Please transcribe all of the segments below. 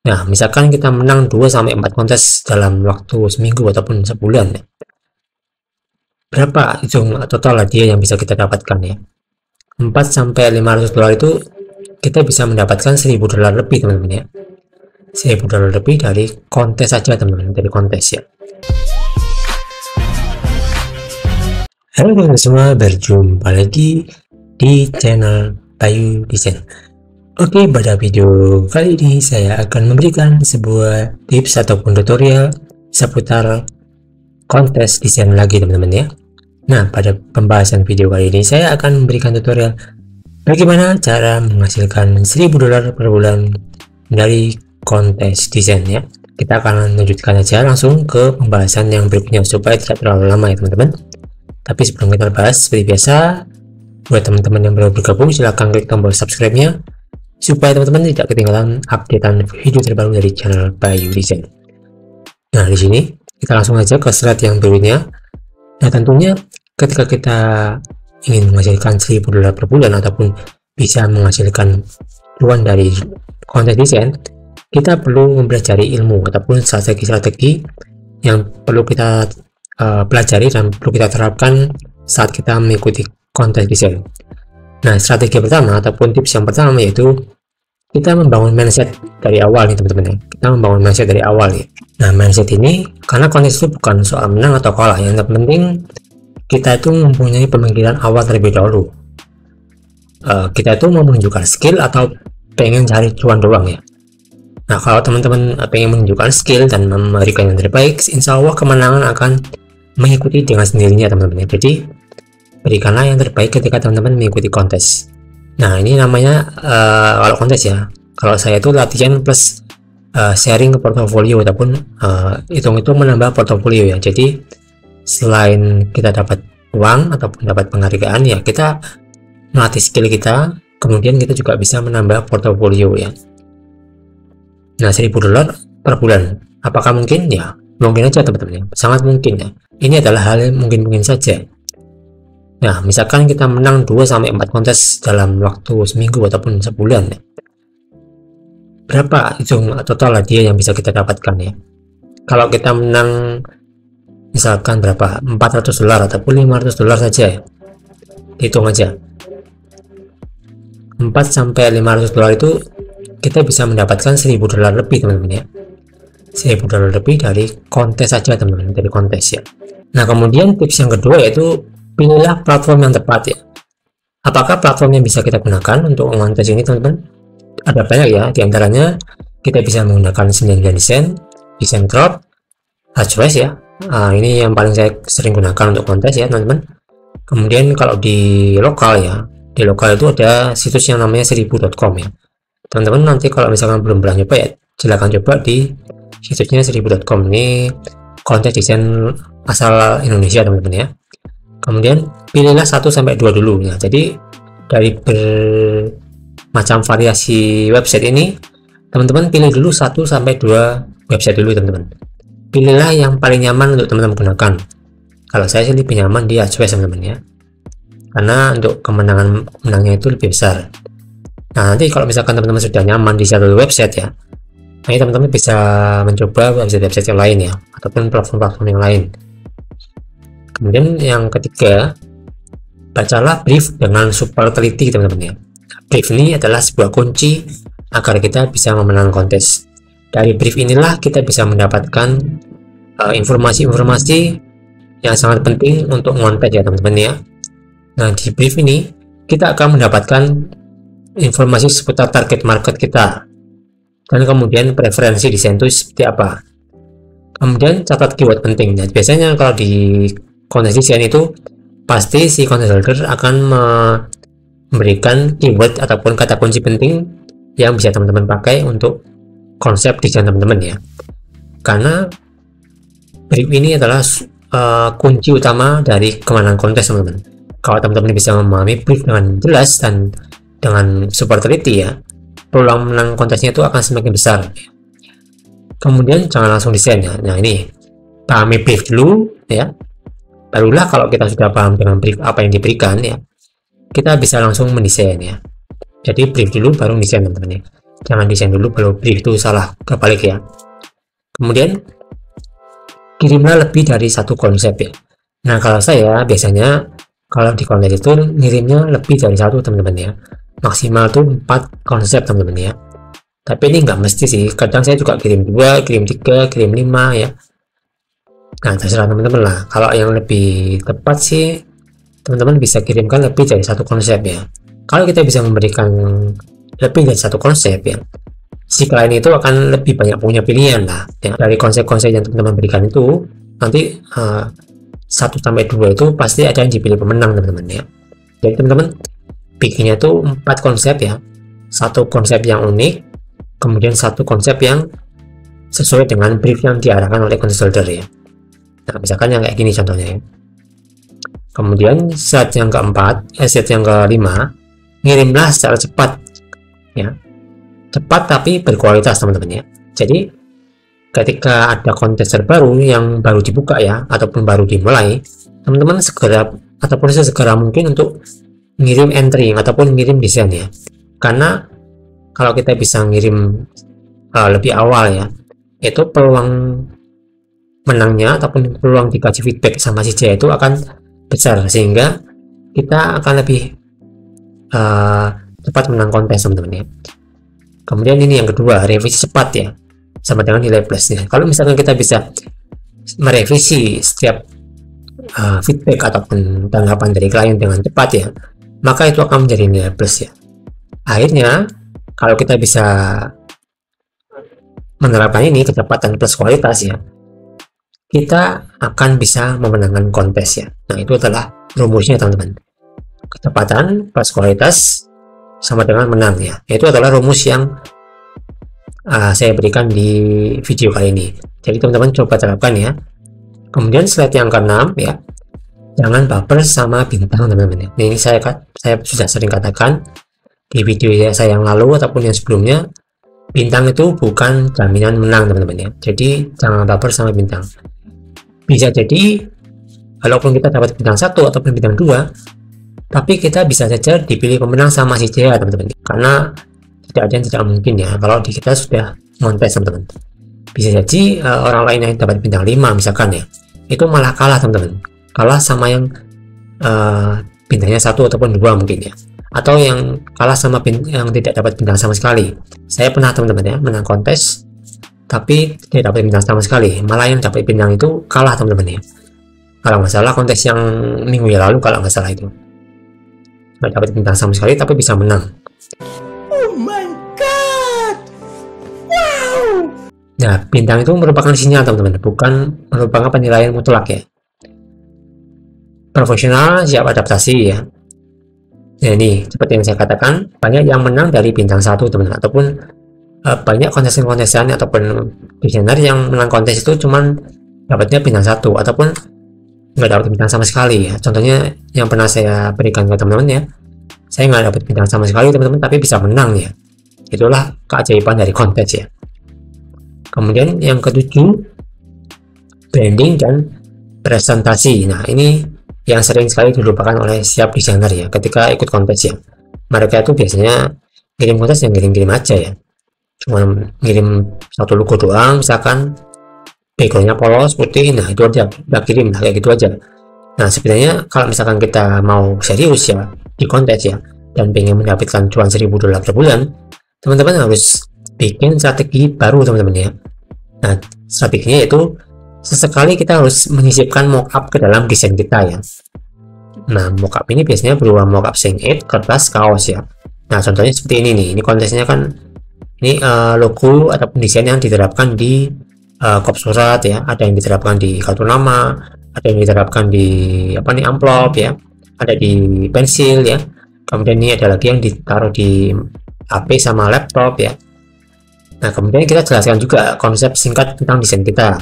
Nah, misalkan kita menang 2-4 kontes dalam waktu seminggu ataupun sebulan ya. Berapa itu total hadiah yang bisa kita dapatkan ya? 4-500 dolar itu kita bisa mendapatkan 1000 dolar lebih teman-teman ya. 1000 dolar lebih dari kontes saja teman-teman, dari kontes ya. Halo teman-teman semua, berjumpa lagi di channel Bayu Desain. Oke, pada video kali ini saya akan memberikan sebuah tips ataupun tutorial seputar kontes desain lagi teman-teman ya. Nah, pada pembahasan video kali ini saya akan memberikan tutorial bagaimana cara menghasilkan 1000 dolar per bulan dari kontes desain ya. Kita akan lanjutkan aja langsung ke pembahasan yang berikutnya supaya tidak terlalu lama ya teman-teman. Tapi sebelum kita bahas, seperti biasa, buat teman-teman yang baru bergabung silahkan klik tombol subscribe-nya supaya teman-teman tidak ketinggalan updatean video terbaru dari channel Bayu Desain. Nah, di sini kita langsung aja ke slide yang berikutnya. Nah, tentunya ketika kita ingin menghasilkan 1000 dolar per bulan ataupun bisa menghasilkan cuan dari konten desain, kita perlu mempelajari ilmu ataupun strategi-strategi yang perlu kita pelajari dan perlu kita terapkan saat kita mengikuti konten desain. Nah, strategi pertama ataupun tips yang pertama yaitu kita membangun mindset dari awal nih teman-teman ya. Kita membangun mindset dari awal ya. Nah, mindset ini karena kontes itu bukan soal menang atau kalah, yang terpenting kita itu mempunyai pemikiran awal terlebih dahulu. Kita itu mau menunjukkan skill atau pengen cari cuan doang ya. Nah, kalau teman-teman pengen menunjukkan skill dan memberikan yang terbaik, insya Allah kemenangan akan mengikuti dengan sendirinya teman-teman ya. Jadi berikanlah yang terbaik ketika teman-teman mengikuti kontes. Nah, ini namanya kalau kontes ya. Kalau saya itu latihan plus sharing ke portofolio ataupun hitung-hitung menambah portofolio ya. Jadi selain kita dapat uang ataupun dapat penghargaan ya, kita melatih skill kita, kemudian kita juga bisa menambah portofolio ya. Nah, 1000 dolar per bulan apakah mungkin? Ya mungkin aja teman-teman ya, sangat mungkin ya. Ini adalah hal yang mungkin saja. Nah, misalkan kita menang 2-4 kontes dalam waktu seminggu ataupun sebulan ya. Berapa itu total hadiah yang bisa kita dapatkan ya? Kalau kita menang misalkan berapa? 400 dolar ataupun 500 dolar saja ya. Hitung aja. 4-500 dolar itu kita bisa mendapatkan 1000 dolar lebih teman-teman ya. 1000 dolar lebih dari kontes saja teman-teman, dari kontes ya. Nah, kemudian tips yang kedua yaitu pilihlah platform yang tepat ya. Apakah platform yang bisa kita gunakan untuk kontes ini teman-teman? Ada banyak ya, diantaranya kita bisa menggunakan 99 Design Drop, Ahrefs ya. Ini yang paling saya sering gunakan untuk kontes ya teman-teman. Kemudian kalau di lokal ya, di lokal itu ada situs yang namanya 1000.com ya. Teman-teman nanti kalau misalkan belum pernah nyoba ya, silahkan coba di situsnya 1000.com. Ini kontes desain asal Indonesia teman-teman ya. Kemudian pilihlah 1-2 dulu ya. Jadi dari bermacam variasi website ini, teman-teman pilih dulu 1-2 website dulu teman-teman. Pilihlah yang paling nyaman untuk teman-teman gunakan. Kalau saya sih lebih nyaman di Ahrefs teman-teman ya, karena untuk menangnya itu lebih besar. Nah, nanti kalau misalkan teman-teman sudah nyaman di satu website ya, nanti teman-teman bisa mencoba website-website yang lain ya, ataupun platform-platform yang lain. Kemudian yang ketiga, bacalah brief dengan super teliti teman-teman ya. Brief ini adalah sebuah kunci agar kita bisa memenangkan kontes. Dari brief inilah kita bisa mendapatkan informasi-informasi yang sangat penting untuk kontes ya teman-teman ya. Nah, di brief ini kita akan mendapatkan informasi seputar target market kita dan kemudian preferensi desain itu seperti apa. Kemudian catat keyword penting. Nah, biasanya kalau di kontes desain itu pasti si konten holder akan memberikan keyword ataupun kata kunci penting yang bisa teman-teman pakai untuk konsep desain teman-teman ya. Karena brief ini adalah kunci utama dari kemenangan kontes teman-teman. Kalau teman-teman bisa memahami brief dengan jelas dan dengan super teliti ya, peluang menang kontesnya itu akan semakin besar. Kemudian jangan langsung desain ya. Nah, ini pahami brief dulu ya. Barulah kalau kita sudah paham dengan brief apa yang diberikan ya, kita bisa langsung mendesain ya. Jadi brief dulu baru desain teman-teman ya. Jangan desain dulu baru brief, itu salah, kebalik ya. Kemudian kirimlah lebih dari satu konsep ya. Nah kalau saya biasanya kalau di konten itu ngirimnya lebih dari satu teman-teman ya, maksimal tuh 4 konsep teman-teman ya. Tapi ini nggak mesti sih, kadang saya juga kirim 2, kirim 3, kirim 5 ya. Nah terserah teman-teman lah. Kalau yang lebih tepat sih teman-teman bisa kirimkan lebih dari satu konsep ya. Kalau kita bisa memberikan lebih dari satu konsep ya, si klien itu akan lebih banyak punya pilihan lah ya. Dari konsep-konsep yang teman-teman berikan itu nanti 1-2 itu pasti ada yang dipilih pemenang teman-teman ya. Jadi teman-teman bikinnya itu 4 konsep ya, satu konsep yang unik, kemudian satu konsep yang sesuai dengan brief yang diarahkan oleh consultant ya. Nah misalkan yang kayak gini contohnya ya. Kemudian set yang keempat, set yang kelima, ngirimlah secara cepat ya, cepat tapi berkualitas teman-teman ya. Jadi ketika ada konten terbaru yang baru dibuka ya, ataupun baru dimulai, teman-teman segera ataupun sesegera mungkin untuk ngirim entry ataupun ngirim desain ya. Karena kalau kita bisa ngirim lebih awal ya, itu peluang menangnya ataupun peluang dikasih feedback sama si J itu akan besar, sehingga kita akan lebih cepat menang kontes teman-teman ya. Kemudian ini yang kedua, revisi cepat ya, sama dengan nilai plusnya. Kalau misalkan kita bisa merevisi setiap feedback ataupun tanggapan dari klien dengan cepat ya, maka itu akan menjadi nilai plus ya. Akhirnya kalau kita bisa menerapkan ini, kecepatan plus kualitas ya, kita akan bisa memenangkan kontes ya. Nah itu adalah rumusnya teman-teman, kecepatan plus kualitas sama dengan menang ya. Itu adalah rumus yang saya berikan di video kali ini. Jadi teman-teman coba terapkan ya. Kemudian slide yang ke-6 ya, jangan baper sama bintang teman-teman ya. Ini saya sudah sering katakan di video saya yang lalu ataupun yang sebelumnya, bintang itu bukan jaminan menang teman-teman ya. Jadi jangan baper sama bintang. Bisa jadi walaupun kita dapat bintang 1 ataupun bintang 2, tapi kita bisa saja dipilih pemenang sama si J teman-teman, karena tidak ada yang tidak mungkin ya kalau di kita sudah montes teman-teman. Bisa jadi orang lain yang dapat bintang 5 misalkan ya, itu malah kalah teman-teman, kalah sama yang bintangnya 1 ataupun 2 mungkin ya, atau yang kalah sama yang tidak dapat bintang sama sekali. Saya pernah teman-teman ya menang kontes tapi tidak dapat bintang sama sekali, malah yang dapat bintang itu kalah teman-teman ya. Kalau nggak salah kontes yang minggu yang lalu, kalau nggak salah itu nggak dapat bintang sama sekali tapi bisa menang. Oh my god, wow. Nah bintang itu merupakan sinyal teman-teman, bukan merupakan penilaian mutlak ya. Profesional siap adaptasi ya. Nah ini seperti yang saya katakan, banyak yang menang dari bintang 1 teman-teman, ataupun banyak kontesan-kontesan ataupun desainer yang menang kontes itu cuman dapatnya bintang 1 ataupun nggak dapat bintang sama sekali ya. Contohnya yang pernah saya berikan ke teman-teman ya, saya nggak dapat bintang sama sekali teman-teman tapi bisa menang ya. Itulah keajaiban dari kontes ya. Kemudian yang ke-7, branding dan presentasi. Nah ini yang sering sekali dilupakan oleh setiap desainer ya ketika ikut kontes ya. Mereka itu biasanya ngirim kontes yang ngirim-ngirim aja ya, cuma ngirim satu logo doang misalkan, backgroundnya polos putih, nah itu aja udah kirim, nah, kayak gitu aja. Nah sebenarnya kalau misalkan kita mau serius ya di kontes ya dan pengen mendapatkan cuan $1000 per bulan, teman-teman harus bikin strategi baru teman-teman ya. Nah strateginya itu sesekali kita harus menyisipkan mockup ke dalam desain kita ya. Nah mockup ini biasanya berupa mockup Sing 8, kertas, kaos ya. Nah contohnya seperti ini nih, ini kontesnya kan ini logo ataupun desain yang diterapkan di kop surat ya, ada yang diterapkan di kartu nama, ada yang diterapkan di amplop ya, ada di pensil ya, kemudian ini ada lagi yang ditaruh di HP sama laptop ya. Nah kemudian kita jelaskan juga konsep singkat tentang desain kita.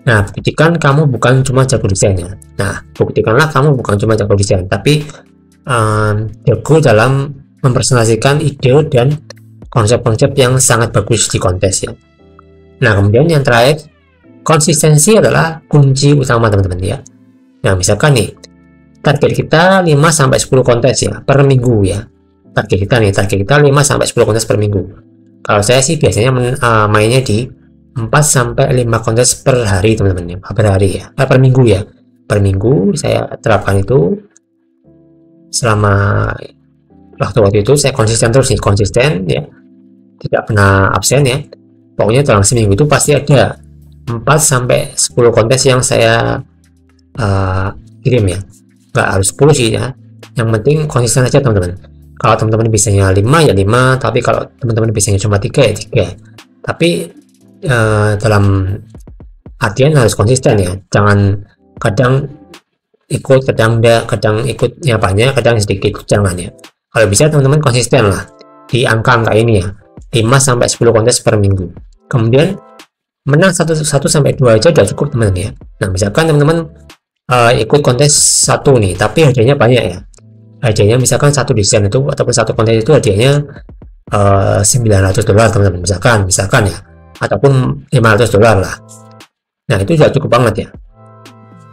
Nah buktikan kamu bukan cuma jago desain ya. Nah buktikanlah kamu bukan cuma jago desain tapi jago dalam mempresentasikan ide dan konsep-konsep yang sangat bagus di kontes ya. Nah kemudian yang terakhir, konsistensi adalah kunci utama teman-teman ya. Nah misalkan nih target kita 5-10 kontes ya per minggu ya. target kita nih, target kita 5-10 kontes per minggu. Kalau saya sih biasanya mainnya di 4-5 kontes per hari teman-teman ya, per hari ya, per minggu ya, per minggu saya terapkan itu. Selama waktu itu saya konsisten terus nih, konsisten ya, tidak pernah absen ya. Pokoknya dalam seminggu itu pasti ada 4-10 kontes yang saya kirim ya, nggak harus 10 sih ya, yang penting konsisten aja teman-teman. Kalau teman-teman bisanya 5 ya 5, tapi kalau teman-teman bisanya cuma 3 ya 3. Tapi dalam artian harus konsisten ya, jangan kadang ikut, kadang enggak, kadang ikutnya banyak, kadang sedikit, jangan ya. Kalau bisa teman-teman konsisten lah di angka-angka ini ya, 5-10 kontes per minggu. Kemudian menang 1-2 aja udah cukup teman-teman ya. Nah misalkan teman-teman ikut kontes 1 nih, tapi hadiahnya banyak ya, hadiahnya misalkan satu desain itu ataupun satu kontes itu hadiahnya $900 teman-teman, misalkan ya, ataupun $500 lah. Nah itu sudah cukup banget ya.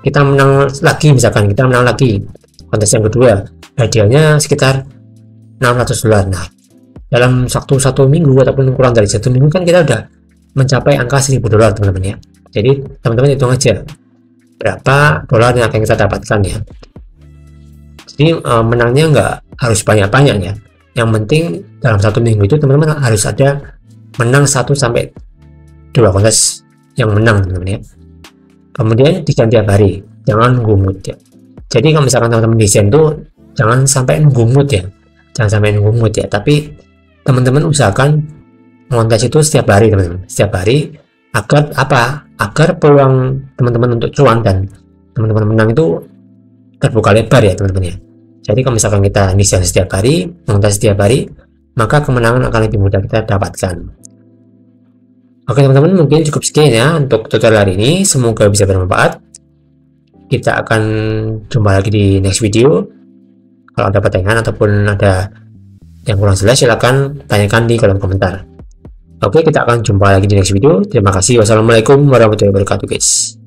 Kita menang lagi, misalkan kita menang lagi kontes yang kedua, hadiahnya sekitar $600. Nah dalam satu minggu ataupun kurang dari 1 minggu kan kita udah mencapai angka $1000 teman-teman ya. Jadi teman-teman hitung aja berapa dolar yang akan kita dapatkan ya. Jadi menangnya nggak harus banyak-banyak ya, yang penting dalam 1 minggu itu teman-teman harus ada menang 1-2 kontes yang menang teman-teman ya. Kemudian di tiap hari, jangan nunggu mood ya. Jadi kalau misalkan teman-teman desain tuh jangan sampai nunggu mood ya, tapi teman-teman usahakan montas itu setiap hari teman-teman, setiap hari, agar apa? Agar peluang teman-teman untuk cuan dan teman-teman menang itu terbuka lebar ya teman-teman ya. Jadi kalau misalkan kita desain setiap hari, montas setiap hari, maka kemenangan akan lebih mudah kita dapatkan. Oke teman-teman, mungkin cukup sekian ya untuk tutorial hari ini, semoga bisa bermanfaat. Kita akan jumpa lagi di next video. Kalau ada pertanyaan ataupun ada yang kurang jelas, silahkan tanyakan di kolom komentar. Oke, kita akan jumpa lagi di next video. Terima kasih. Wassalamualaikum warahmatullahi wabarakatuh guys.